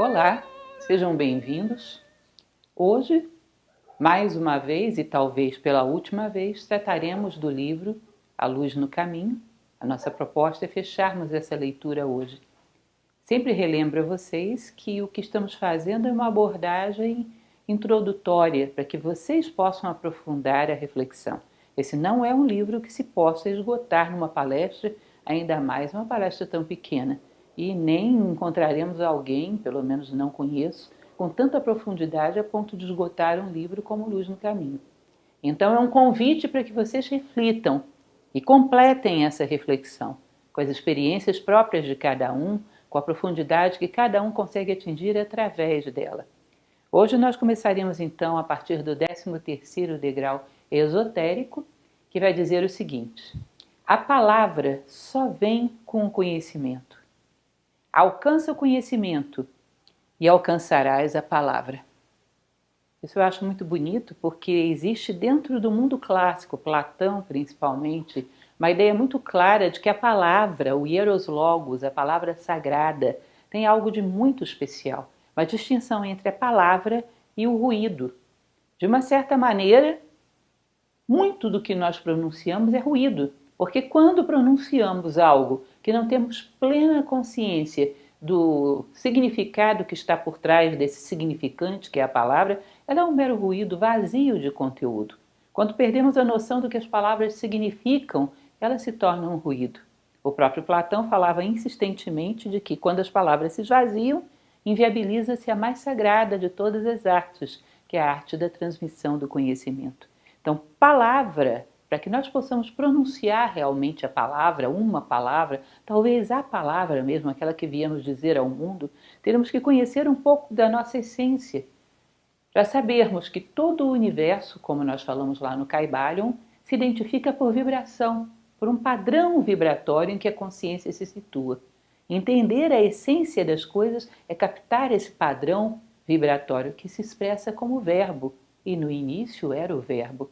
Olá, sejam bem-vindos. Hoje, mais uma vez e talvez pela última vez, trataremos do livro A Luz no Caminho. A nossa proposta é fecharmos essa leitura hoje. Sempre relembro a vocês que o que estamos fazendo é uma abordagem introdutória para que vocês possam aprofundar a reflexão. Esse não é um livro que se possa esgotar numa palestra, ainda mais uma palestra tão pequena. E nem encontraremos alguém, pelo menos não conheço, com tanta profundidade a ponto de esgotar um livro como Luz no Caminho. Então é um convite para que vocês reflitam e completem essa reflexão com as experiências próprias de cada um, com a profundidade que cada um consegue atingir através dela. Hoje nós começaremos então a partir do 13º degrau esotérico, que vai dizer o seguinte: a palavra só vem com o conhecimento. Alcança o conhecimento e alcançarás a palavra. Isso eu acho muito bonito porque existe dentro do mundo clássico, Platão principalmente, uma ideia muito clara de que a palavra, o hieros logos, a palavra sagrada, tem algo de muito especial. Uma distinção entre a palavra e o ruído. De uma certa maneira, muito do que nós pronunciamos é ruído, porque quando pronunciamos algo que não temos plena consciência do significado que está por trás desse significante que é a palavra, ela é um mero ruído vazio de conteúdo. Quando perdemos a noção do que as palavras significam, elas se tornam um ruído. O próprio Platão falava insistentemente de que quando as palavras se esvaziam, inviabiliza-se a mais sagrada de todas as artes, que é a arte da transmissão do conhecimento. Então, palavra, para que nós possamos pronunciar realmente a palavra, uma palavra, talvez a palavra mesmo, aquela que viemos dizer ao mundo, teremos que conhecer um pouco da nossa essência, para sabermos que todo o universo, como nós falamos lá no Kybalion, se identifica por vibração, por um padrão vibratório em que a consciência se situa. Entender a essência das coisas é captar esse padrão vibratório que se expressa como verbo, e no início era o verbo.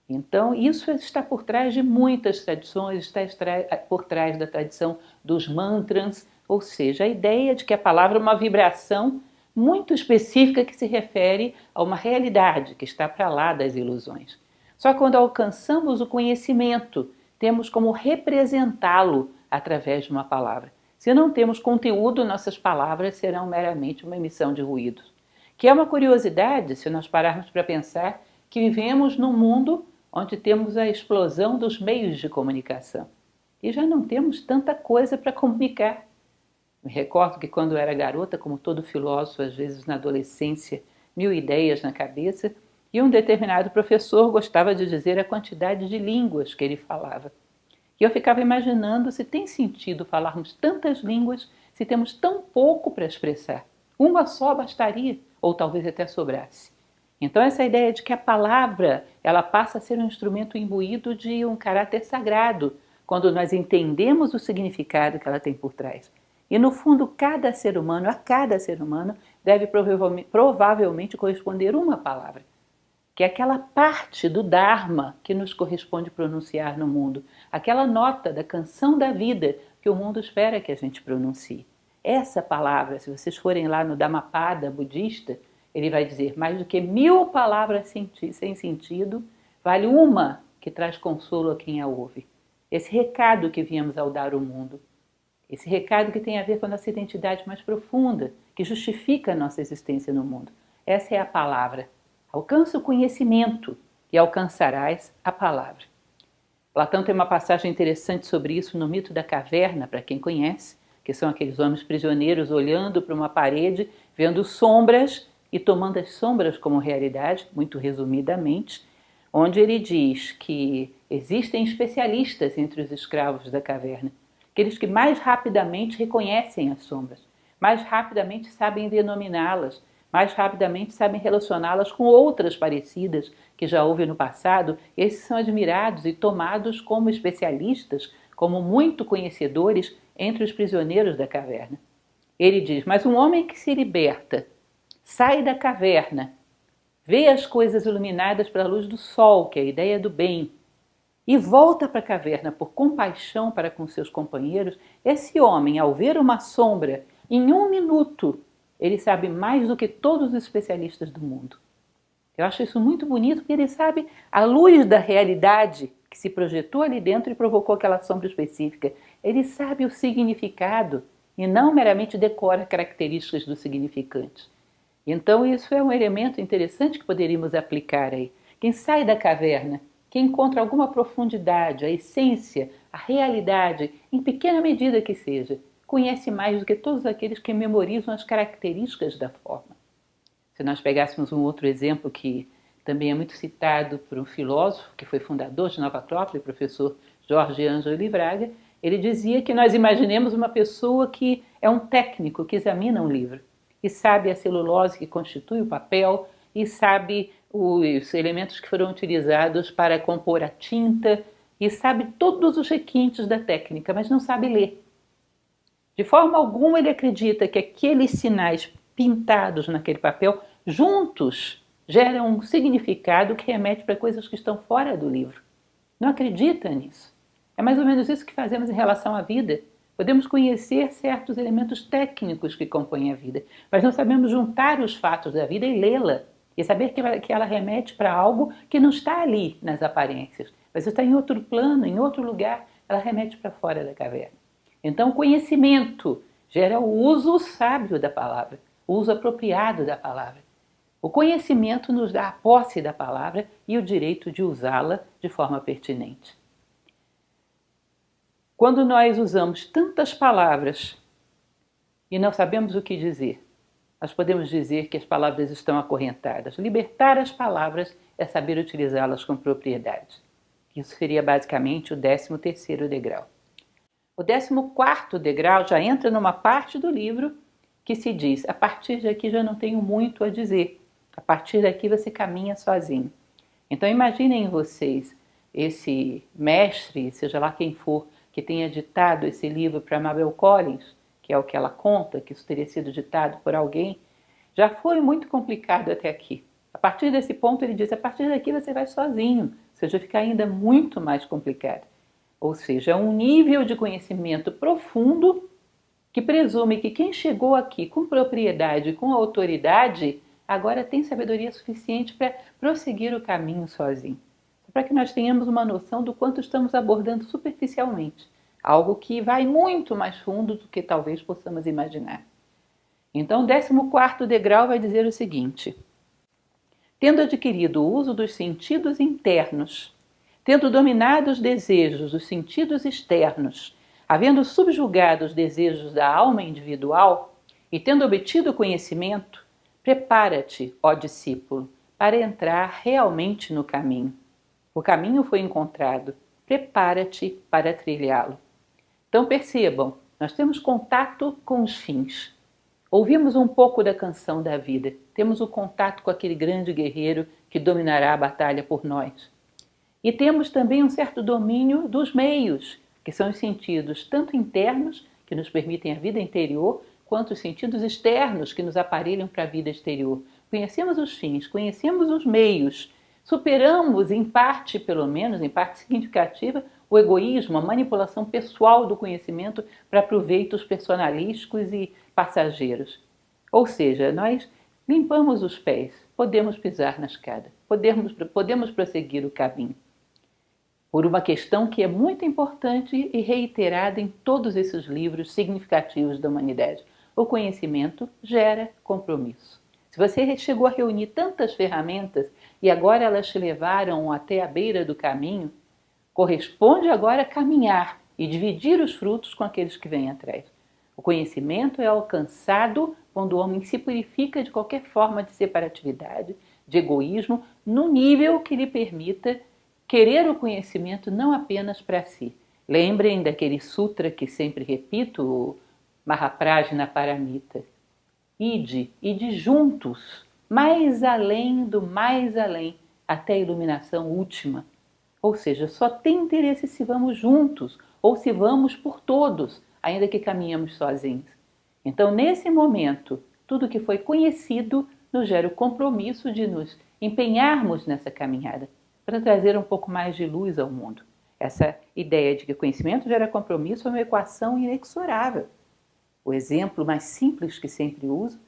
Então, isso está por trás de muitas tradições, está por trás da tradição dos mantras, ou seja, a ideia de que a palavra é uma vibração muito específica que se refere a uma realidade que está para lá das ilusões. Só quando alcançamos o conhecimento, temos como representá-lo através de uma palavra. Se não temos conteúdo, nossas palavras serão meramente uma emissão de ruídos. Que é uma curiosidade, se nós pararmos para pensar, que vivemos num mundo onde temos a explosão dos meios de comunicação. E já não temos tanta coisa para comunicar. Me recordo que quando eu era garota, como todo filósofo, às vezes na adolescência, 1000 ideias na cabeça, e um determinado professor gostava de dizer a quantidade de línguas que ele falava. E eu ficava imaginando se tem sentido falarmos tantas línguas se temos tão pouco para expressar. Uma só bastaria, ou talvez até sobrasse. Então essa ideia de que a palavra ela passa a ser um instrumento imbuído de um caráter sagrado, quando nós entendemos o significado que ela tem por trás. E no fundo, cada ser humano, a cada ser humano, deve provavelmente corresponder uma palavra, que é aquela parte do Dharma que nos corresponde pronunciar no mundo, aquela nota da canção da vida que o mundo espera que a gente pronuncie. Essa palavra, se vocês forem lá no Dhammapada budista, ele vai dizer, mais do que 1000 palavras sem sentido, vale uma que traz consolo a quem a ouve. Esse recado que viemos ao dar ao mundo. Esse recado que tem a ver com a nossa identidade mais profunda, que justifica a nossa existência no mundo. Essa é a palavra. Alcança o conhecimento e alcançarás a palavra. Platão tem uma passagem interessante sobre isso no mito da caverna, para quem conhece, que são aqueles homens prisioneiros olhando para uma parede, vendo sombras e tomando as sombras como realidade, muito resumidamente, onde ele diz que existem especialistas entre os escravos da caverna, aqueles que mais rapidamente reconhecem as sombras, mais rapidamente sabem denominá-las, mais rapidamente sabem relacioná-las com outras parecidas que já houve no passado. Esses são admirados e tomados como especialistas, como muito conhecedores entre os prisioneiros da caverna. Ele diz, mas um homem que se liberta, sai da caverna, vê as coisas iluminadas pela luz do sol, que é a ideia do bem, e volta para a caverna por compaixão para com seus companheiros, esse homem, ao ver uma sombra, em 1 minuto, ele sabe mais do que todos os especialistas do mundo. Eu acho isso muito bonito, porque ele sabe a luz da realidade que se projetou ali dentro e provocou aquela sombra específica. Ele sabe o significado e não meramente decora características do significante. Então isso é um elemento interessante que poderíamos aplicar aí. Quem sai da caverna, quem encontra alguma profundidade, a essência, a realidade, em pequena medida que seja, conhece mais do que todos aqueles que memorizam as características da forma. Se nós pegássemos um outro exemplo que também é muito citado por um filósofo que foi fundador de Nova Acrópole, o professor Jorge Ângelo Livraga, ele dizia que nós imaginemos uma pessoa que é um técnico que examina um livro e sabe a celulose que constitui o papel e sabe os elementos que foram utilizados para compor a tinta e sabe todos os requintes da técnica, mas não sabe ler. De forma alguma ele acredita que aqueles sinais pintados naquele papel, juntos, geram um significado que remete para coisas que estão fora do livro. Não acredita nisso. É mais ou menos isso que fazemos em relação à vida. Podemos conhecer certos elementos técnicos que compõem a vida, mas não sabemos juntar os fatos da vida e lê-la, e saber que ela remete para algo que não está ali nas aparências, mas está em outro plano, em outro lugar, ela remete para fora da caverna. Então, o conhecimento gera o uso sábio da palavra, o uso apropriado da palavra. O conhecimento nos dá a posse da palavra e o direito de usá-la de forma pertinente. Quando nós usamos tantas palavras e não sabemos o que dizer, nós podemos dizer que as palavras estão acorrentadas. Libertar as palavras é saber utilizá-las com propriedade. Isso seria basicamente o 13º degrau. O 14º degrau já entra numa parte do livro que se diz: a partir daqui já não tenho muito a dizer, a partir daqui você caminha sozinho. Então imaginem vocês esse mestre, seja lá quem for, que tenha ditado esse livro para Mabel Collins, que é o que ela conta, que isso teria sido ditado por alguém, já foi muito complicado até aqui. A partir desse ponto ele diz: a partir daqui você vai sozinho, ou seja, fica ainda muito mais complicado. Ou seja, é um nível de conhecimento profundo que presume que quem chegou aqui com propriedade, com autoridade, agora tem sabedoria suficiente para prosseguir o caminho sozinho. Para que nós tenhamos uma noção do quanto estamos abordando superficialmente, algo que vai muito mais fundo do que talvez possamos imaginar. Então, o 14º degrau vai dizer o seguinte: tendo adquirido o uso dos sentidos internos, tendo dominado os desejos dos sentidos externos, havendo subjugado os desejos da alma individual e tendo obtido o conhecimento, prepara-te, ó discípulo, para entrar realmente no caminho. O caminho foi encontrado, prepara-te para trilhá-lo. Então percebam, nós temos contato com os fins. Ouvimos um pouco da canção da vida, temos o contato com aquele grande guerreiro que dominará a batalha por nós. E temos também um certo domínio dos meios, que são os sentidos tanto internos, que nos permitem a vida interior, quanto os sentidos externos, que nos aparelham para a vida exterior. Conhecemos os fins, conhecemos os meios, superamos em parte, pelo menos, em parte significativa, o egoísmo, a manipulação pessoal do conhecimento para proveitos personalísticos e passageiros. Ou seja, nós limpamos os pés, podemos pisar na escada, podemos prosseguir o caminho. Por uma questão que é muito importante e reiterada em todos esses livros significativos da humanidade. O conhecimento gera compromisso. Se você chegou a reunir tantas ferramentas e agora elas te levaram até a beira do caminho, corresponde agora caminhar e dividir os frutos com aqueles que vêm atrás. O conhecimento é alcançado quando o homem se purifica de qualquer forma de separatividade, de egoísmo, no nível que lhe permita querer o conhecimento não apenas para si. Lembrem daquele sutra que sempre repito, o Mahaprajna Paramita. Ide juntos, mais além do mais além, até a iluminação última. Ou seja, só tem interesse se vamos juntos, ou se vamos por todos, ainda que caminhamos sozinhos. Então, nesse momento, tudo que foi conhecido nos gera o compromisso de nos empenharmos nessa caminhada, para trazer um pouco mais de luz ao mundo. Essa ideia de que conhecimento gera compromisso é uma equação inexorável. O exemplo mais simples que sempre uso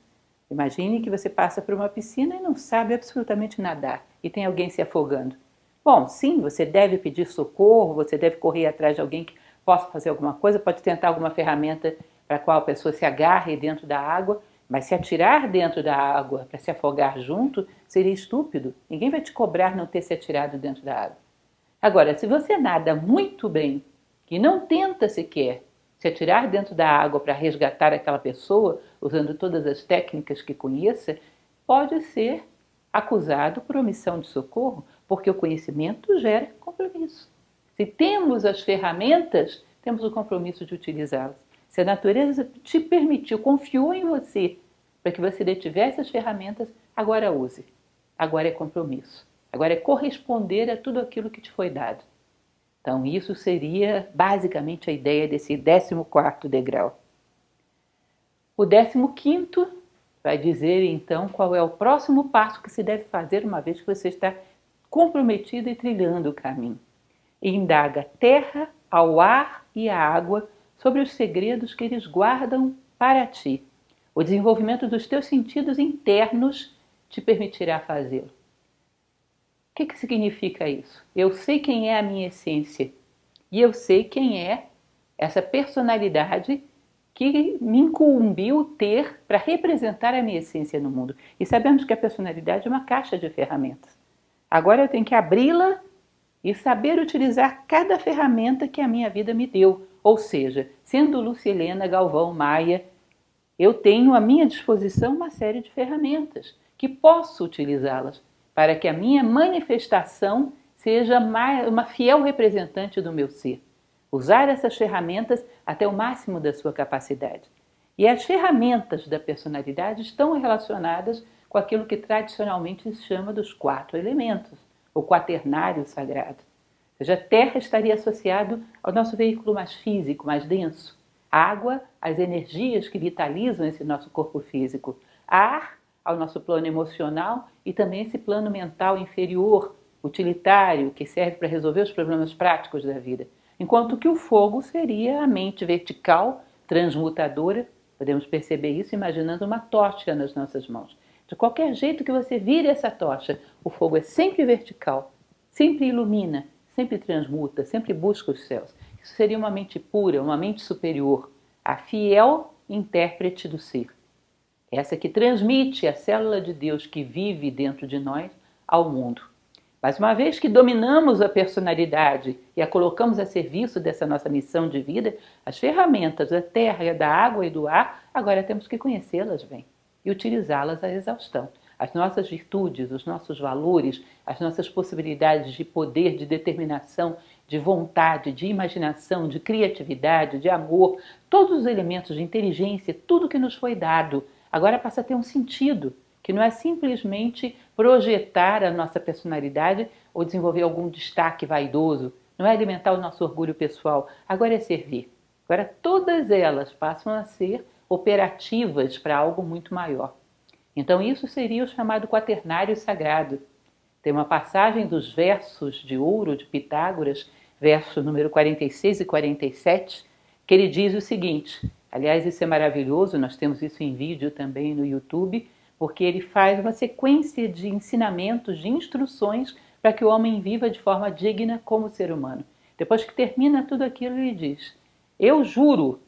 Imagine que você passa por uma piscina e não sabe absolutamente nadar e tem alguém se afogando. Bom, sim, você deve pedir socorro, você deve correr atrás de alguém que possa fazer alguma coisa, pode tentar alguma ferramenta para a qual a pessoa se agarre dentro da água, mas se atirar dentro da água para se afogar junto seria estúpido. Ninguém vai te cobrar não ter se atirado dentro da água. Agora, se você nada muito bem, que não tenta sequer se atirar dentro da água para resgatar aquela pessoa, usando todas as técnicas que conheça, pode ser acusado por omissão de socorro, porque o conhecimento gera compromisso. Se temos as ferramentas, temos o compromisso de utilizá-las. Se a natureza te permitiu, confiou em você para que você detivesse as ferramentas, agora use. Agora é compromisso. Agora é corresponder a tudo aquilo que te foi dado. Então, isso seria basicamente a ideia desse 14º degrau. O 15º vai dizer, então, qual é o próximo passo que se deve fazer uma vez que você está comprometido e trilhando o caminho. Indaga a terra, ao ar e à água sobre os segredos que eles guardam para ti. O desenvolvimento dos teus sentidos internos te permitirá fazê-lo. O que significa isso? Eu sei quem é a minha essência e eu sei quem é essa personalidade que me incumbiu ter para representar a minha essência no mundo. E sabemos que a personalidade é uma caixa de ferramentas. Agora eu tenho que abri-la e saber utilizar cada ferramenta que a minha vida me deu. Ou seja, sendo Lucilena Galvão Maia, eu tenho à minha disposição uma série de ferramentas que posso utilizá-las para que a minha manifestação seja uma fiel representante do meu ser. Usar essas ferramentas até o máximo da sua capacidade. E as ferramentas da personalidade estão relacionadas com aquilo que tradicionalmente se chama dos 4 elementos, o quaternário sagrado. Ou seja, a terra estaria associado ao nosso veículo mais físico, mais denso. A água, as energias que vitalizam esse nosso corpo físico. Ar, ao nosso plano emocional e também esse plano mental inferior, utilitário, que serve para resolver os problemas práticos da vida. Enquanto que o fogo seria a mente vertical, transmutadora, podemos perceber isso imaginando uma tocha nas nossas mãos. De qualquer jeito que você vire essa tocha, o fogo é sempre vertical, sempre ilumina, sempre transmuta, sempre busca os céus. Isso seria uma mente pura, uma mente superior, a fiel intérprete do ser. Essa que transmite a célula de Deus que vive dentro de nós ao mundo. Mas uma vez que dominamos a personalidade e a colocamos a serviço dessa nossa missão de vida, as ferramentas da terra, da água e do ar, agora temos que conhecê-las bem e utilizá-las à exaustão. As nossas virtudes, os nossos valores, as nossas possibilidades de poder, de determinação, de vontade, de imaginação, de criatividade, de amor, todos os elementos de inteligência, tudo que nos foi dado, agora passa a ter um sentido, que não é simplesmente projetar a nossa personalidade ou desenvolver algum destaque vaidoso, não é alimentar o nosso orgulho pessoal, agora é servir. Agora todas elas passam a ser operativas para algo muito maior. Então isso seria o chamado quaternário sagrado. Tem uma passagem dos versos de ouro de Pitágoras, verso número 46 e 47, que ele diz o seguinte, aliás isso é maravilhoso, nós temos isso em vídeo também no YouTube, porque ele faz uma sequência de ensinamentos, de instruções para que o homem viva de forma digna como ser humano. Depois que termina tudo aquilo, ele diz, eu juro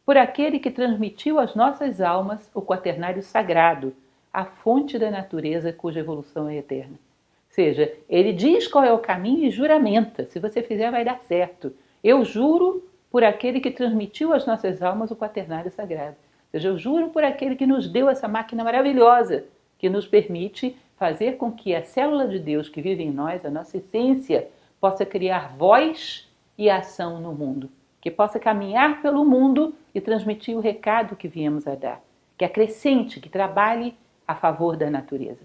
por aquele que transmitiu às nossas almas o quaternário sagrado, a fonte da natureza cuja evolução é eterna. Ou seja, ele diz qual é o caminho e juramenta, se você fizer vai dar certo. Eu juro por aquele que transmitiu às nossas almas o quaternário sagrado. Ou seja, eu juro por aquele que nos deu essa máquina maravilhosa, que nos permite fazer com que a célula de Deus que vive em nós, a nossa essência, possa criar voz e ação no mundo. Que possa caminhar pelo mundo e transmitir o recado que viemos a dar. Que acrescente, que trabalhe a favor da natureza.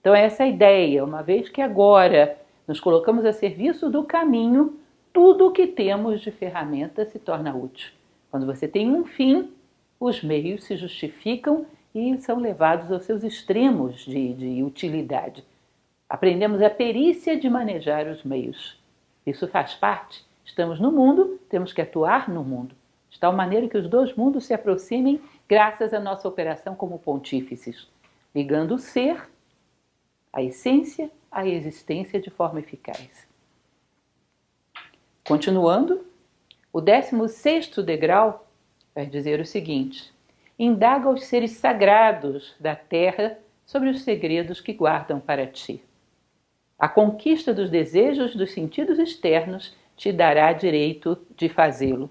Então essa é a ideia, uma vez que agora nos colocamos a serviço do caminho, tudo o que temos de ferramenta se torna útil. Quando você tem um fim, os meios se justificam e são levados aos seus extremos de utilidade. Aprendemos a perícia de manejar os meios. Isso faz parte. Estamos no mundo, temos que atuar no mundo. de tal maneira que os dois mundos se aproximem graças à nossa operação como pontífices, ligando o ser, a essência, à existência de forma eficaz. Continuando, o 16º degrau vai dizer o seguinte: indaga os seres sagrados da terra sobre os segredos que guardam para ti. A conquista dos desejos dos sentidos externos te dará direito de fazê-lo.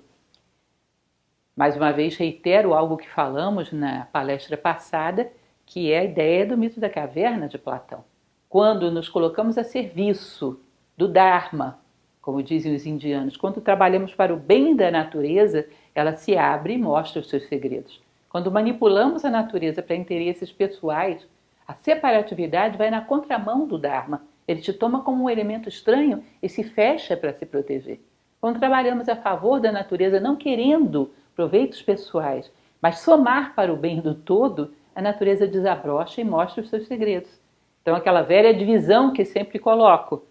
Mais uma vez reitero algo que falamos na palestra passada, que é a ideia do mito da caverna de Platão. Quando nos colocamos a serviço do Dharma, como dizem os indianos, quando trabalhamos para o bem da natureza, ela se abre e mostra os seus segredos. Quando manipulamos a natureza para interesses pessoais, a separatividade vai na contramão do Dharma. Ele te toma como um elemento estranho e se fecha para se proteger. Quando trabalhamos a favor da natureza, não querendo proveitos pessoais, mas somar para o bem do todo, a natureza desabrocha e mostra os seus segredos. Então, aquela velha divisão que sempre coloco: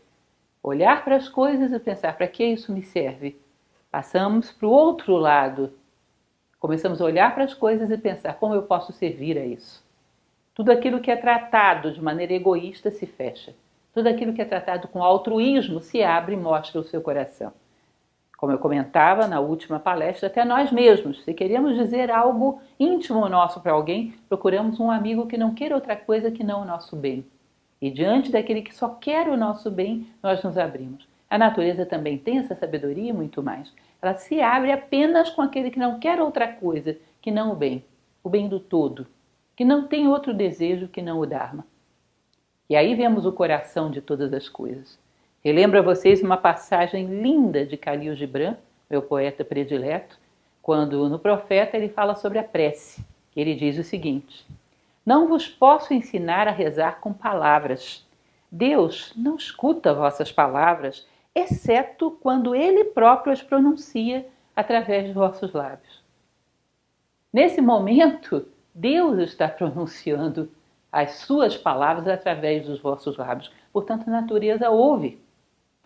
olhar para as coisas e pensar, para que isso me serve? Passamos para o outro lado. Começamos a olhar para as coisas e pensar, como eu posso servir a isso? Tudo aquilo que é tratado de maneira egoísta se fecha. Tudo aquilo que é tratado com altruísmo se abre e mostra o seu coração. Como eu comentava na última palestra, até nós mesmos, se queremos dizer algo íntimo nosso para alguém, procuramos um amigo que não queira outra coisa que não o nosso bem. E diante daquele que só quer o nosso bem, nós nos abrimos. A natureza também tem essa sabedoria e muito mais. Ela se abre apenas com aquele que não quer outra coisa que não o bem do todo, que não tem outro desejo que não o Dharma. E aí vemos o coração de todas as coisas. Relembro a vocês uma passagem linda de Khalil Gibran, meu poeta predileto, quando no Profeta ele fala sobre a prece. Ele diz o seguinte: não vos posso ensinar a rezar com palavras. Deus não escuta vossas palavras, exceto quando Ele próprio as pronuncia através de vossos lábios. Nesse momento, Deus está pronunciando as suas palavras através dos vossos lábios. Portanto, a natureza ouve.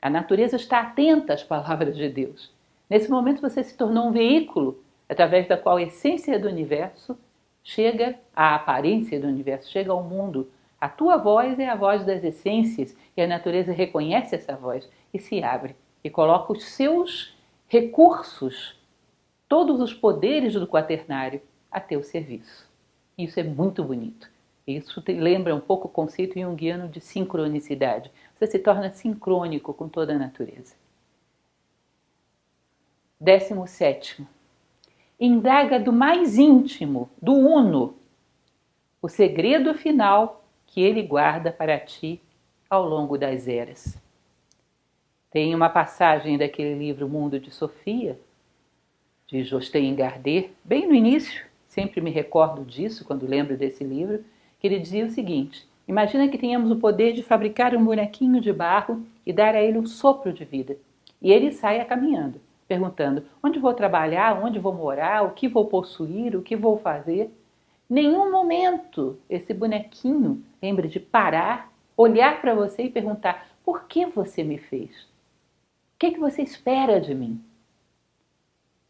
A natureza está atenta às palavras de Deus. Nesse momento, você se tornou um veículo através da qual a essência do universo chega à aparência do universo, chega ao mundo. A tua voz é a voz das essências e a natureza reconhece essa voz e se abre e coloca os seus recursos, todos os poderes do quaternário a teu serviço. Isso é muito bonito. Isso lembra um pouco o conceito junguiano de sincronicidade. Você se torna sincrônico com toda a natureza. 17º. Indaga do mais íntimo, do uno, o segredo final que ele guarda para ti ao longo das eras. Tem uma passagem daquele livro Mundo de Sofia, de Jostein Gaarder, bem no início, sempre me recordo disso quando lembro desse livro, que ele dizia o seguinte: imagina que tenhamos o poder de fabricar um bonequinho de barro e dar a ele um sopro de vida. E ele saia caminhando, perguntando: onde vou trabalhar, onde vou morar, o que vou possuir, o que vou fazer. Nenhum momento esse bonequinho lembre de parar, olhar para você e perguntar: por que você me fez? O que você espera de mim?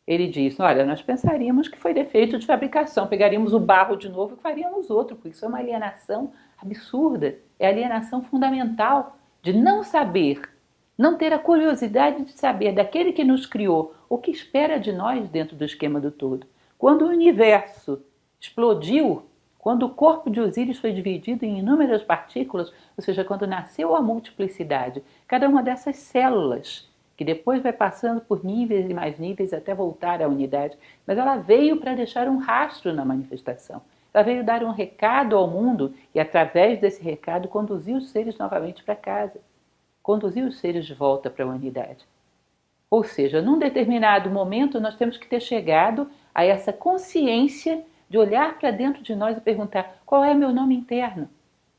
Ele diz: olha, nós pensaríamos que foi defeito de fabricação, pegaríamos o barro de novo e faríamos outro, porque isso é uma alienação absurda, é a alienação fundamental de não saber, não ter a curiosidade de saber daquele que nos criou o que espera de nós dentro do esquema do todo. Quando o universo explodiu, quando o corpo de Osíris foi dividido em inúmeras partículas, ou seja, quando nasceu a multiplicidade, cada uma dessas células, que depois vai passando por níveis e mais níveis até voltar à unidade, mas ela veio para deixar um rastro na manifestação. Ela veio dar um recado ao mundo e, através desse recado, conduzir os seres novamente para casa, conduzir os seres de volta para a unidade. Ou seja, num determinado momento, nós temos que ter chegado a essa consciência de olhar para dentro de nós e perguntar: qual é meu nome interno?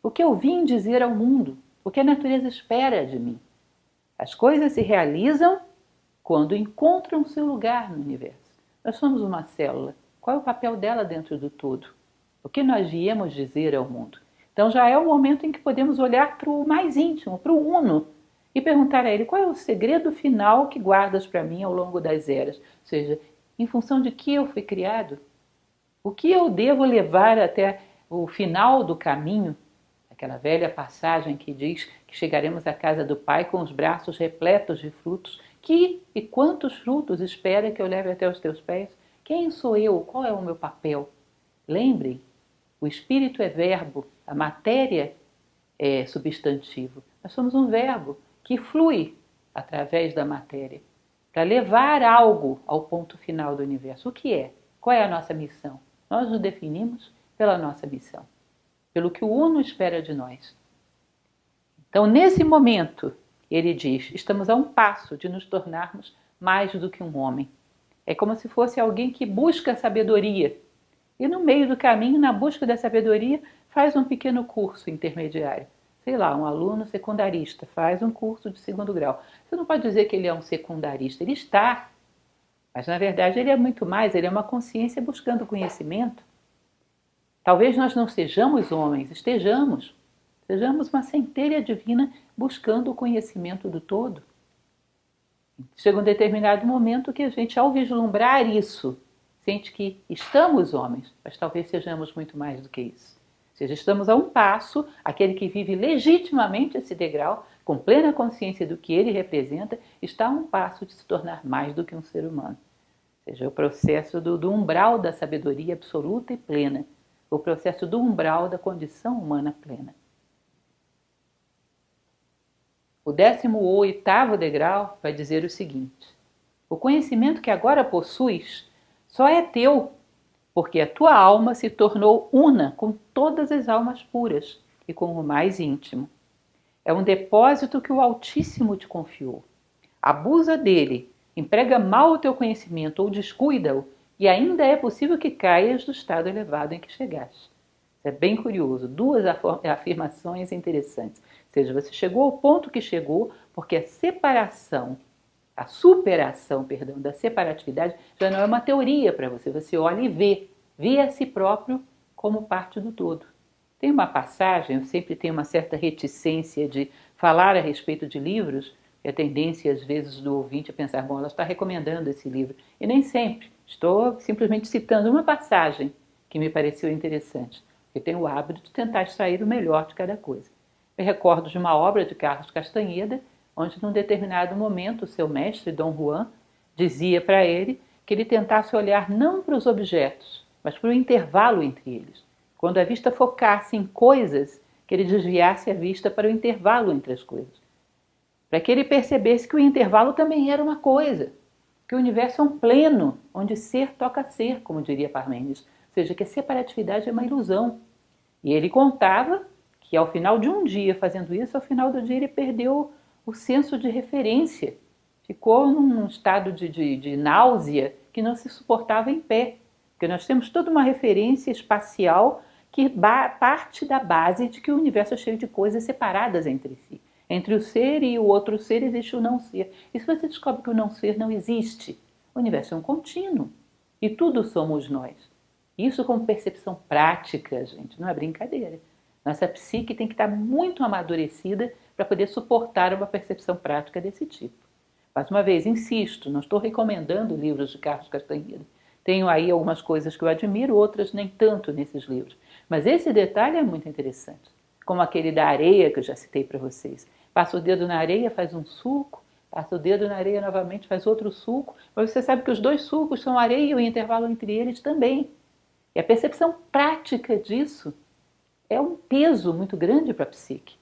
O que eu vim dizer ao mundo? O que a natureza espera de mim? As coisas se realizam quando encontram seu lugar no universo. Nós somos uma célula. Qual é o papel dela dentro do todo? O que nós viemos dizer ao mundo? Então já é o momento em que podemos olhar para o mais íntimo, para o uno, e perguntar a ele: qual é o segredo final que guardas para mim ao longo das eras? Ou seja, Em função de que eu fui criado? O que eu devo levar até o final do caminho? Aquela velha passagem que diz que chegaremos à casa do Pai com os braços repletos de frutos. Que e quantos frutos espera que eu leve até os teus pés? Quem sou eu? Qual é o meu papel? Lembrem, o espírito é verbo, a matéria é substantivo. Nós somos um verbo que flui através da matéria para levar algo ao ponto final do universo. O que é? Qual é a nossa missão? Nós nos definimos pela nossa missão, pelo que o Uno espera de nós. Então, nesse momento, ele diz, estamos a um passo de nos tornarmos mais do que um homem. É como se fosse alguém que busca a sabedoria. E no meio do caminho, na busca da sabedoria, faz um pequeno curso intermediário. Sei lá, um aluno secundarista faz um curso de 2º grau. Você não pode dizer que ele é um secundarista, ele está. Mas na verdade ele é muito mais, ele é uma consciência buscando conhecimento. Talvez nós não sejamos homens, estejamos. Sejamos uma centelha divina buscando o conhecimento do todo. Chega um determinado momento que a gente, ao vislumbrar isso, sente que estamos homens, mas talvez sejamos muito mais do que isso. Ou seja, estamos a um passo, aquele que vive legitimamente esse degrau, com plena consciência do que ele representa, está a um passo de se tornar mais do que um ser humano. Ou seja, o processo do umbral da sabedoria absoluta e plena, o processo do umbral da condição humana plena. O 18º degrau vai dizer o seguinte: o conhecimento que agora possuis só é teu, porque a tua alma se tornou una com todas as almas puras e com o mais íntimo. É um depósito que o Altíssimo te confiou. Abusa dele, emprega mal o teu conhecimento ou descuida-o, e ainda é possível que caias do estado elevado em que chegaste. É bem curioso, 2 afirmações interessantes. Ou seja, você chegou ao ponto que chegou porque a superação da separatividade já não é uma teoria para você. Você olha e vê a si próprio como parte do todo. Tem uma passagem, eu sempre tenho uma certa reticência de falar a respeito de livros, e a tendência às vezes do ouvinte a pensar, bom, ela está recomendando esse livro. E nem sempre, estou simplesmente citando uma passagem que me pareceu interessante. Eu tenho o hábito de tentar extrair o melhor de cada coisa. Me recordo de uma obra de Carlos Castanheda, onde num determinado momento o seu mestre, Dom Juan, dizia para ele que ele tentasse olhar não para os objetos, mas para o intervalo entre eles. Quando a vista focasse em coisas, que ele desviasse a vista para o intervalo entre as coisas. Para que ele percebesse que o intervalo também era uma coisa, que o universo é um pleno, onde ser toca ser, como diria Parmênides. Ou seja, que a separatividade é uma ilusão. E ele contava que ao final de um dia fazendo isso, ao final do dia ele perdeu o senso de referência. Ficou num estado de náusea que não se suportava em pé. Porque nós temos toda uma referência espacial que parte da base de que o universo é cheio de coisas separadas entre si. Entre o ser e o outro ser existe o não ser. E se você descobre que o não ser não existe, o universo é um contínuo. E tudo somos nós. Isso como percepção prática, gente, não é brincadeira. Nossa psique tem que estar muito amadurecida para poder suportar uma percepção prática desse tipo. Mais uma vez, insisto, não estou recomendando livros de Carlos Castanheira. Tenho aí algumas coisas que eu admiro, outras nem tanto nesses livros. Mas esse detalhe é muito interessante. Como aquele da areia que eu já citei para vocês. Passa o dedo na areia, faz um suco, passa o dedo na areia novamente, faz outro suco. Mas você sabe que os 2 sucos são areia e o intervalo entre eles também. E a percepção prática disso é um peso muito grande para a psique.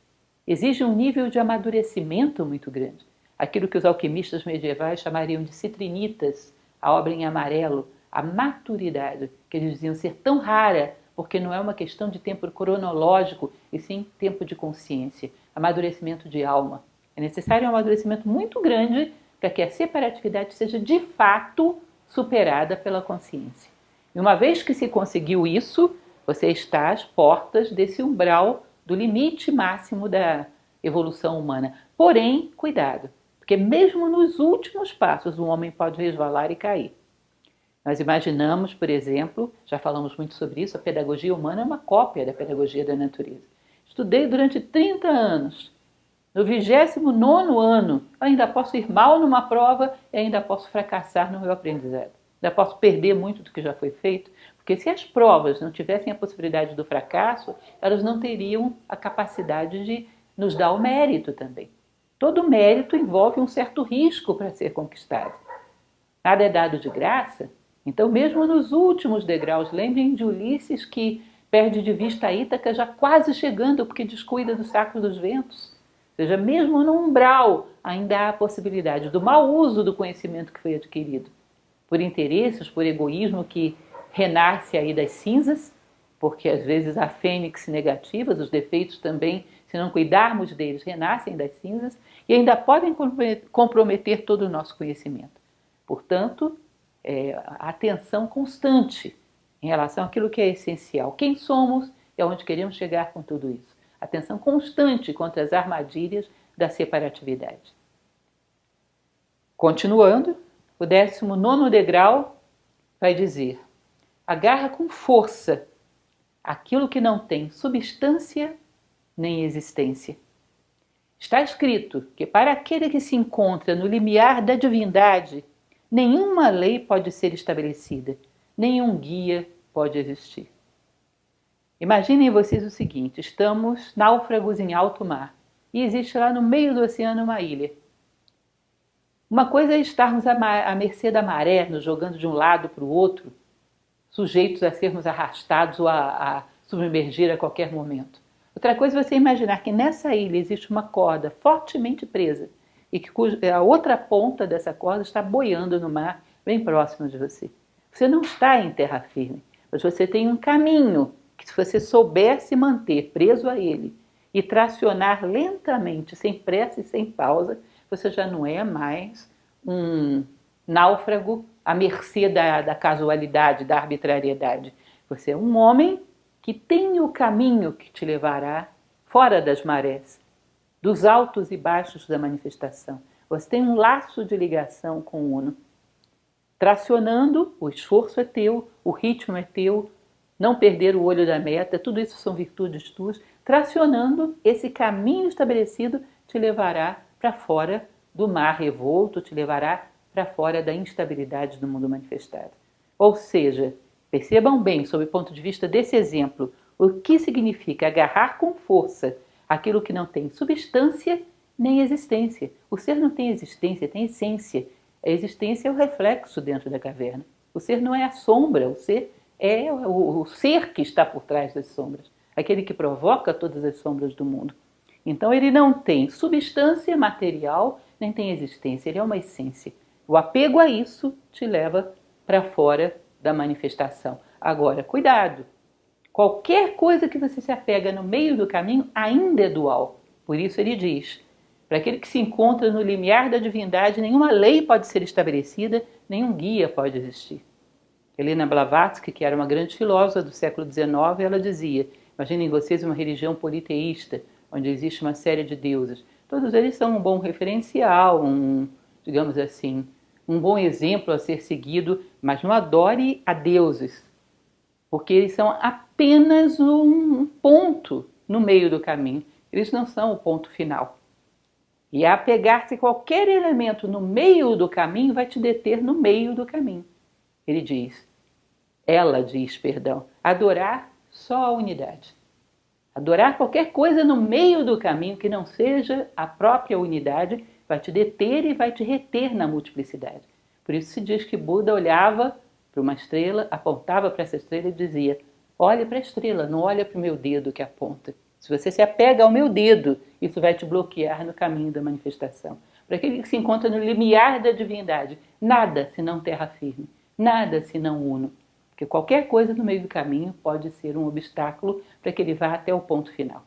Exige um nível de amadurecimento muito grande. Aquilo que os alquimistas medievais chamariam de citrinitas, a obra em amarelo, a maturidade, que eles diziam ser tão rara, porque não é uma questão de tempo cronológico, e sim tempo de consciência, amadurecimento de alma. É necessário um amadurecimento muito grande para que a separatividade seja de fato superada pela consciência. E uma vez que se conseguiu isso, você está às portas desse umbral do limite máximo da evolução humana. Porém, cuidado, porque mesmo nos últimos passos o homem pode resvalar e cair. Nós imaginamos, por exemplo, já falamos muito sobre isso, a pedagogia humana é uma cópia da pedagogia da natureza. Estudei durante 30 anos. No 29º ano, ainda posso ir mal numa prova e ainda posso fracassar no meu aprendizado. Ainda posso perder muito do que já foi feito? Porque se as provas não tivessem a possibilidade do fracasso, elas não teriam a capacidade de nos dar o mérito também. Todo mérito envolve um certo risco para ser conquistado. Nada é dado de graça. Então, mesmo nos últimos degraus, lembrem de Ulisses que perde de vista a Ítaca já quase chegando porque descuida do saco dos ventos. Ou seja, mesmo no umbral, ainda há a possibilidade do mau uso do conhecimento que foi adquirido. Por interesses, por egoísmo que renasce aí das cinzas, porque às vezes há fênix negativas, os defeitos também, se não cuidarmos deles, renascem das cinzas e ainda podem comprometer todo o nosso conhecimento. Portanto, atenção constante em relação àquilo que é essencial. Quem somos e aonde queremos chegar com tudo isso. Atenção constante contra as armadilhas da separatividade. Continuando, o 19º degrau vai dizer: agarra com força aquilo que não tem substância nem existência. Está escrito que para aquele que se encontra no limiar da divindade, nenhuma lei pode ser estabelecida, nenhum guia pode existir. Imaginem vocês o seguinte: estamos náufragos em alto mar e existe lá no meio do oceano uma ilha. Uma coisa é estarmos à mercê da maré, nos jogando de um lado para o outro, sujeitos a sermos arrastados ou a submergir a qualquer momento. Outra coisa é você imaginar que nessa ilha existe uma corda fortemente presa e que a outra ponta dessa corda está boiando no mar bem próximo de você. Você não está em terra firme, mas você tem um caminho que, se você souber se manter preso a ele e tracionar lentamente, sem pressa e sem pausa, você já não é mais um náufrago à mercê da casualidade, da arbitrariedade. Você é um homem que tem o caminho que te levará fora das marés, dos altos e baixos da manifestação. Você tem um laço de ligação com o Uno. Tracionando, o esforço é teu, o ritmo é teu, não perder o olho da meta, tudo isso são virtudes tuas. Tracionando, esse caminho estabelecido te levará para fora do mar revolto, te levará para fora da instabilidade do mundo manifestado. Ou seja, percebam bem, sob o ponto de vista desse exemplo, o que significa agarrar com força aquilo que não tem substância nem existência. O ser não tem existência, tem essência. A existência é o reflexo dentro da caverna. O ser não é a sombra, o ser é o ser que está por trás das sombras, aquele que provoca todas as sombras do mundo. Então ele não tem substância material, nem tem existência, ele é uma essência. O apego a isso te leva para fora da manifestação. Agora, cuidado! Qualquer coisa que você se apega no meio do caminho ainda é dual. Por isso ele diz: para aquele que se encontra no limiar da divindade, nenhuma lei pode ser estabelecida, nenhum guia pode existir. Helena Blavatsky, que era uma grande filósofa do século XIX, ela dizia: imaginem vocês uma religião politeísta, onde existe uma série de deuses. Todos eles são um bom referencial, digamos assim, um bom exemplo a ser seguido, mas não adore a deuses, porque eles são apenas um ponto no meio do caminho. Eles não são o ponto final. E apegar-se a qualquer elemento no meio do caminho vai te deter no meio do caminho. Ela diz, adorar só a unidade. Adorar qualquer coisa no meio do caminho que não seja a própria unidade vai te deter e vai te reter na multiplicidade. Por isso se diz que Buda olhava para uma estrela, apontava para essa estrela e dizia: olhe para a estrela, não olha para o meu dedo que aponta. Se você se apega ao meu dedo, isso vai te bloquear no caminho da manifestação. Para aquele que se encontra no limiar da divindade, nada senão terra firme, nada senão uno. Porque qualquer coisa no meio do caminho pode ser um obstáculo para que ele vá até o ponto final.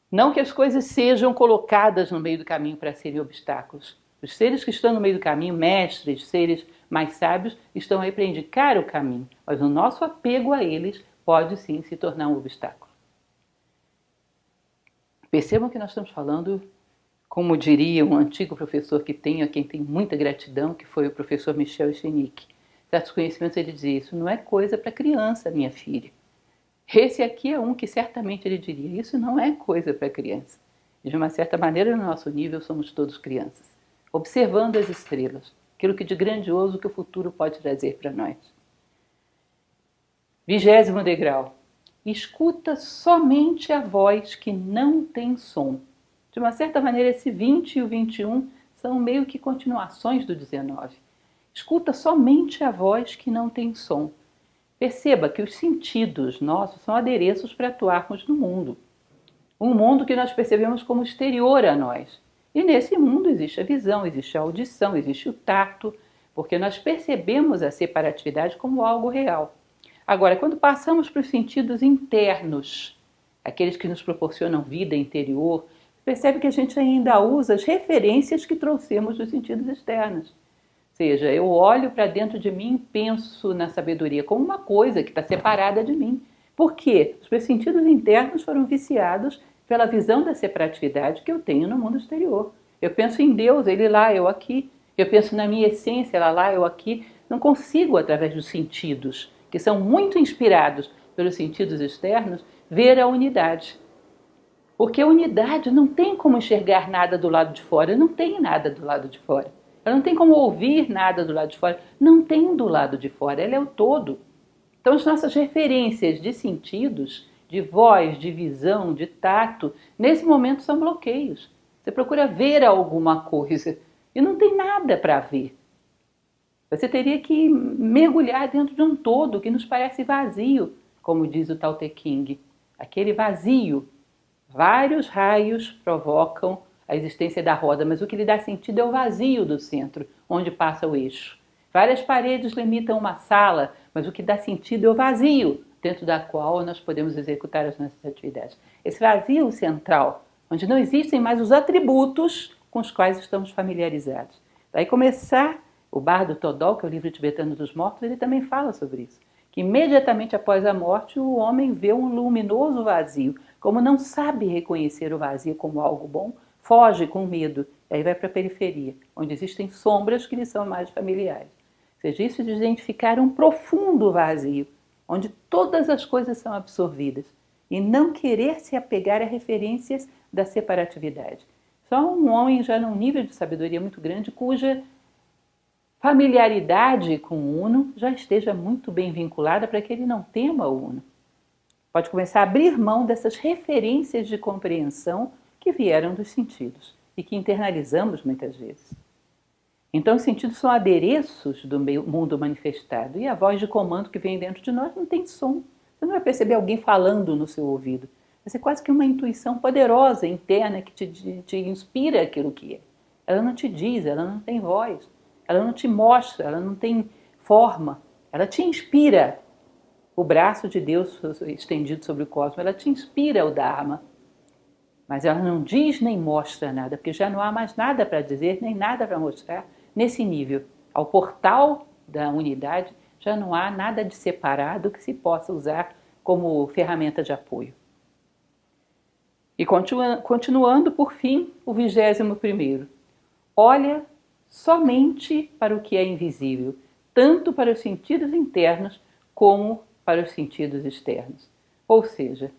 Não que as coisas sejam colocadas no meio do caminho para serem obstáculos. Os seres que estão no meio do caminho, mestres, seres mais sábios, estão aí para indicar o caminho, mas o nosso apego a eles pode sim se tornar um obstáculo. Percebam que nós estamos falando, como diria um antigo professor a quem tem muita gratidão, que foi o professor Michel Echenique. Certos conhecimentos ele dizia: isso não é coisa para criança, minha filha. Esse aqui é um que certamente ele diria: isso não é coisa para criança. De uma certa maneira, no nosso nível, somos todos crianças, observando as estrelas. aquilo que de grandioso que o futuro pode trazer para nós. 20º degrau. Escuta somente a voz que não tem som. De uma certa maneira, esse 20 e o 21 são meio que continuações do 19. Escuta somente a voz que não tem som. Perceba que os sentidos nossos são adereços para atuarmos no mundo. Um mundo que nós percebemos como exterior a nós. E nesse mundo existe a visão, existe a audição, existe o tato, porque nós percebemos a separatividade como algo real. Agora, quando passamos para os sentidos internos, aqueles que nos proporcionam vida interior, percebe que a gente ainda usa as referências que trouxemos dos sentidos externos. Ou seja, eu olho para dentro de mim e penso na sabedoria como uma coisa que está separada de mim. Por quê? Os meus sentidos internos foram viciados pela visão da separatividade que eu tenho no mundo exterior. Eu penso em Deus, Ele lá, eu aqui. Eu penso na minha essência, ela lá, eu aqui. Não consigo, através dos sentidos, que são muito inspirados pelos sentidos externos, ver a unidade. Porque a unidade não tem como enxergar nada do lado de fora, não tem nada do lado de fora. Ela não tem como ouvir nada do lado de fora, não tem do lado de fora, ela é o todo. Então as nossas referências de sentidos, de voz, de visão, de tato, nesse momento são bloqueios. Você procura ver alguma coisa e não tem nada para ver. Você teria que mergulhar dentro de um todo que nos parece vazio, como diz o Tao Te Ching. Aquele vazio. Vários raios provocam a existência da roda, mas o que lhe dá sentido é o vazio do centro, onde passa o eixo. Várias paredes limitam uma sala, mas o que dá sentido é o vazio, dentro da qual nós podemos executar as nossas atividades. Esse vazio central, onde não existem mais os atributos com os quais estamos familiarizados. Daí começar o Bardo Todol, que é o livro tibetano dos mortos, ele também fala sobre isso. Que imediatamente após a morte o homem vê um luminoso vazio. Como não sabe reconhecer o vazio como algo bom, foge com medo. E aí vai para a periferia, onde existem sombras que lhe são mais familiares. Ou seja, isso de identificar um profundo vazio, onde todas as coisas são absorvidas. E não querer se apegar a referências da separatividade. Só um homem já num nível de sabedoria muito grande, cuja familiaridade com o Uno já esteja muito bem vinculada para que ele não tema o Uno. Pode começar a abrir mão dessas referências de compreensão que vieram dos sentidos e que internalizamos muitas vezes. Então os sentidos são adereços do mundo manifestado e a voz de comando que vem dentro de nós não tem som. Você não vai perceber alguém falando no seu ouvido. Vai ser quase que uma intuição poderosa, interna, que te inspira aquilo que é. Ela não te diz, ela não tem voz. Ela não te mostra, ela não tem forma, ela te inspira. O braço de Deus estendido sobre o cosmos, ela te inspira o Dharma. Mas ela não diz nem mostra nada, porque já não há mais nada para dizer, nem nada para mostrar nesse nível. Ao portal da unidade, já não há nada de separado que se possa usar como ferramenta de apoio. E continuando, por fim, o 21º. Olha somente para o que é invisível, tanto para os sentidos internos como para os sentidos externos. Ou seja,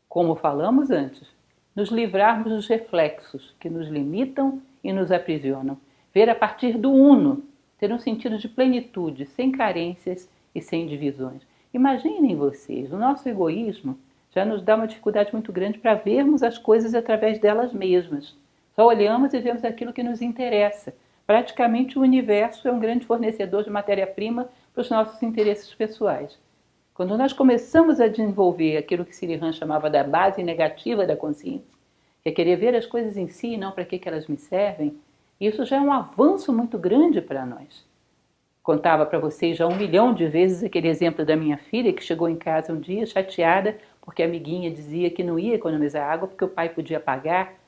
como falamos antes, nos livrarmos dos reflexos que nos limitam e nos aprisionam. Ver a partir do uno, ter um sentido de plenitude, sem carências e sem divisões. Imaginem vocês, o nosso egoísmo já nos dá uma dificuldade muito grande para vermos as coisas através delas mesmas. Só olhamos e vemos aquilo que nos interessa. Praticamente o universo é um grande fornecedor de matéria-prima para os nossos interesses pessoais. Quando nós começamos a desenvolver aquilo que Sirihan chamava da base negativa da consciência, que é querer ver as coisas em si e não para que elas me servem, isso já é um avanço muito grande para nós. Contava para vocês já 1 milhão de vezes aquele exemplo da minha filha que chegou em casa um dia chateada porque a amiguinha dizia que não ia economizar água porque o pai podia pagar.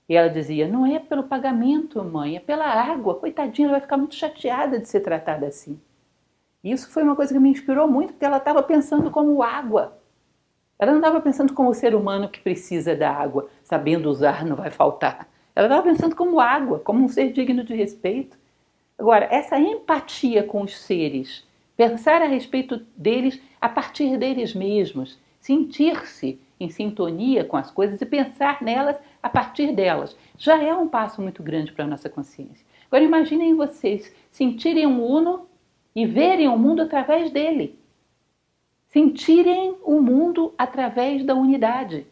E ela dizia, não é pelo pagamento, mãe, é pela água. Coitadinha, ela vai ficar muito chateada de ser tratada assim. E isso foi uma coisa que me inspirou muito, porque ela estava pensando como água. Ela não estava pensando como o ser humano que precisa da água, sabendo usar, não vai faltar. Ela estava pensando como água, como um ser digno de respeito. Agora, essa empatia com os seres, pensar a respeito deles a partir deles mesmos, sentir-se em sintonia com as coisas e pensar nelas a partir delas, já é um passo muito grande para a nossa consciência. Agora imaginem vocês sentirem um uno e verem o mundo através dele. Sentirem o mundo através da unidade.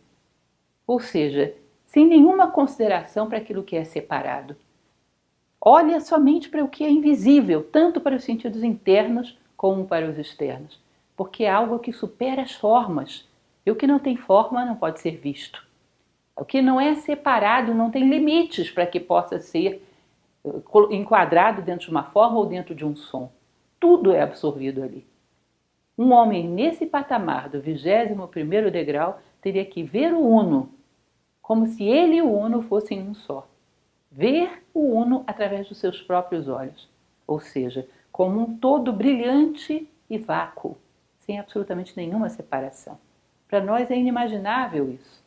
Ou seja, sem nenhuma consideração para aquilo que é separado. Olha somente para o que é invisível, tanto para os sentidos internos como para os externos. Porque é algo que supera as formas. E o que não tem forma não pode ser visto. O que não é separado não tem limites para que possa ser enquadrado dentro de uma forma ou dentro de um som. Tudo é absorvido ali. Um homem nesse patamar do 21º degrau teria que ver o uno como se ele e o uno fossem um só. Ver o uno através dos seus próprios olhos, ou seja, como um todo brilhante e vácuo, sem absolutamente nenhuma separação. Para nós é inimaginável isso.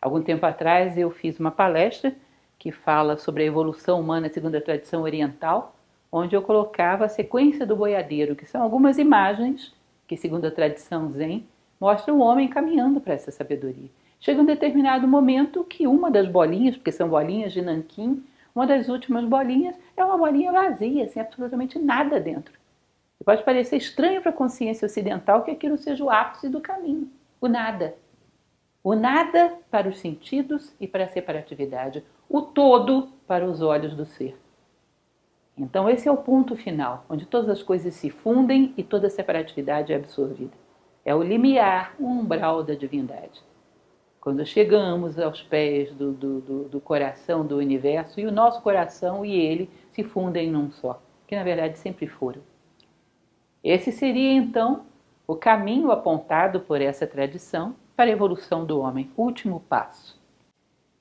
Algum tempo atrás eu fiz uma palestra que fala sobre a evolução humana segundo a tradição oriental, onde eu colocava a sequência do boiadeiro, que são algumas imagens que, segundo a tradição Zen, mostram o homem caminhando para essa sabedoria. Chega um determinado momento que uma das bolinhas, porque são bolinhas de nanquim, uma das últimas bolinhas é uma bolinha vazia, sem absolutamente nada dentro. E pode parecer estranho para a consciência ocidental que aquilo seja o ápice do caminho, o nada. O nada para os sentidos e para a separatividade, o todo para os olhos do ser. Então esse é o ponto final, onde todas as coisas se fundem e toda a separatividade é absorvida. É o limiar, o umbral da divindade. Quando chegamos aos pés do coração do universo e o nosso coração e ele se fundem num só, que na verdade sempre foram. Esse seria então o caminho apontado por essa tradição para a evolução do homem, último passo.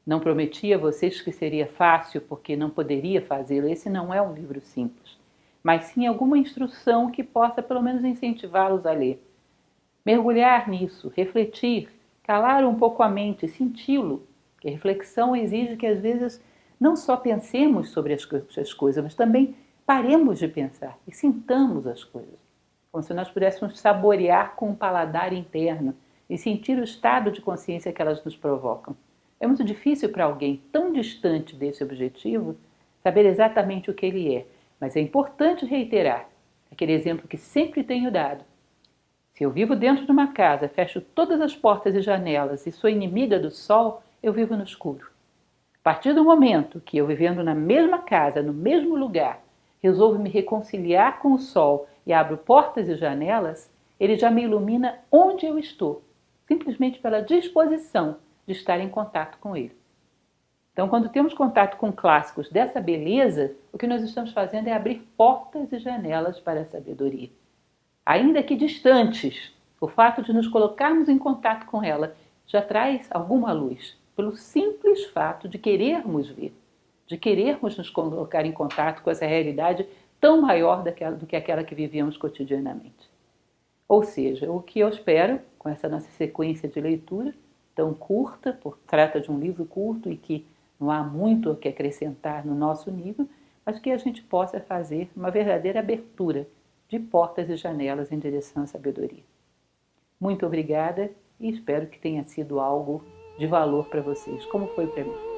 Não prometi a vocês que seria fácil porque não poderia fazê-lo, esse não é um livro simples, mas sim alguma instrução que possa pelo menos incentivá-los a ler. Mergulhar nisso, refletir, calar um pouco a mente, senti-lo, que a reflexão exige que às vezes não só pensemos sobre as coisas, mas também paremos de pensar e sintamos as coisas, como se nós pudéssemos saborear com o paladar interno e sentir o estado de consciência que elas nos provocam. É muito difícil para alguém tão distante desse objetivo saber exatamente o que ele é, mas é importante reiterar aquele exemplo que sempre tenho dado. Se eu vivo dentro de uma casa, fecho todas as portas e janelas e sou inimiga do sol, eu vivo no escuro. A partir do momento que eu, vivendo na mesma casa, no mesmo lugar, resolvo me reconciliar com o sol e abro portas e janelas, ele já me ilumina onde eu estou, simplesmente pela disposição de estar em contato com ele. Então, quando temos contato com clássicos dessa beleza, o que nós estamos fazendo é abrir portas e janelas para a sabedoria. Ainda que distantes, o fato de nos colocarmos em contato com ela já traz alguma luz, pelo simples fato de querermos ver, de querermos nos colocar em contato com essa realidade tão maior do que aquela que vivíamos cotidianamente. Ou seja, o que eu espero com essa nossa sequência de leitura, tão curta, porque trata de um livro curto e que não há muito o que acrescentar no nosso nível, mas que a gente possa fazer uma verdadeira abertura de portas e janelas em direção à sabedoria. Muito obrigada e espero que tenha sido algo de valor para vocês, como foi para mim.